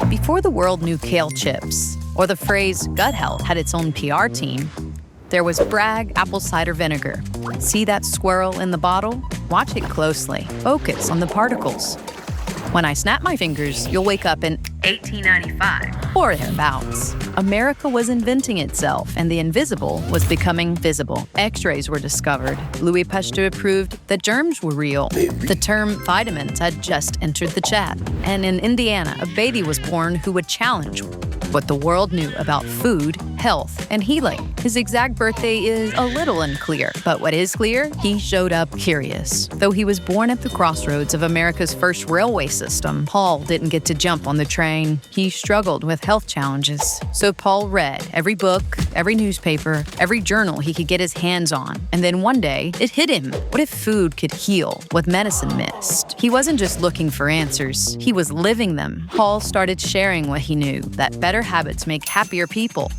Before the world knew kale chips, or the phrase gut health had its own PR team, there was Bragg apple cider vinegar. See that swirl in the bottle? Watch it closely. Focus on the particles. When I snap my fingers, you'll wake up in 1895 or thereabouts. America was inventing itself, and the invisible was becoming visible. X-rays were discovered. Louis Pasteur proved that germs were real. The term vitamins had just entered the chat. And in Indiana, a baby was born who would challenge what the world knew about food, health, and healing. His exact birthday is a little unclear, but what is clear, he showed up curious. Though he was born at the crossroads of America's first railway system, Paul didn't get to jump on the train. He struggled with health challenges. So Paul read every book, every newspaper, every journal he could get his hands on. And then one day, it hit him. What if food could heal what medicine missed? He wasn't just looking for answers, he was living them. Paul started sharing what he knew, that better habits make happier people,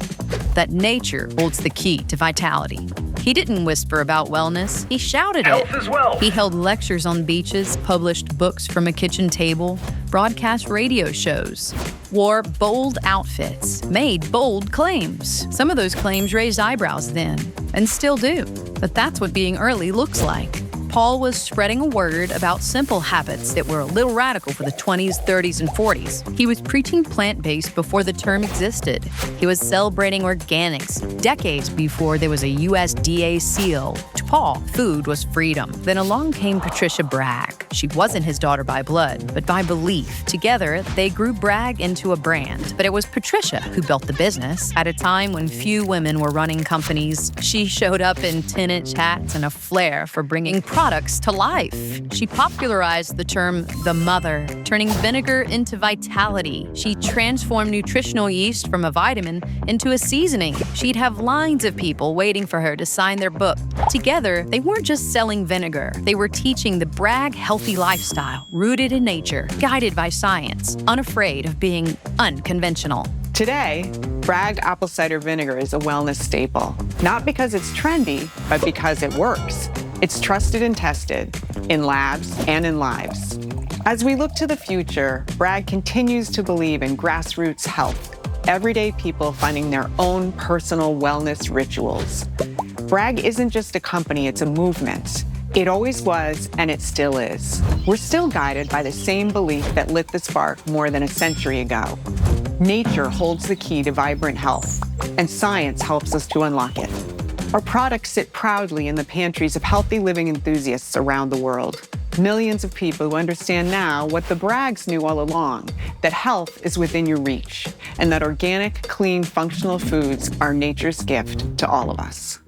that nature holds the key to vitality. He didn't whisper about wellness, he shouted it. Health is wealth. He held lectures on beaches, published books from a kitchen table, broadcast radio shows, wore bold outfits, made bold claims. Some of those claims raised eyebrows then, and still do. But that's what being early looks like. Paul was spreading a word about simple habits that were a little radical for the 20s, 30s, and 40s. He was preaching plant-based before the term existed. He was celebrating organics decades before there was a USDA seal. To Paul, food was freedom. Then along came Patricia Bragg. She wasn't his daughter by blood, but by belief. Together, they grew Bragg into a brand. But it was Patricia who built the business. At a time when few women were running companies, she showed up in 10-inch hats and a flair for bringing products to life. She popularized the term the mother, turning vinegar into vitality. She transformed nutritional yeast from a vitamin into a seasoning. She'd have lines of people waiting for her to sign their book. Together, they weren't just selling vinegar. They were teaching the Bragg healthy lifestyle, rooted in nature, guided by science, unafraid of being unconventional. Today, Bragg apple cider vinegar is a wellness staple. Not because it's trendy, but because it works. It's trusted and tested in labs and in lives. As we look to the future, Bragg continues to believe in grassroots health, everyday people finding their own personal wellness rituals. Bragg isn't just a company, it's a movement. It always was, and it still is. We're still guided by the same belief that lit the spark more than a century ago. Nature holds the key to vibrant health, and science helps us to unlock it. Our products sit proudly in the pantries of healthy living enthusiasts around the world. Millions of people who understand now what the Braggs knew all along, that health is within your reach, and that organic, clean, functional foods are nature's gift to all of us.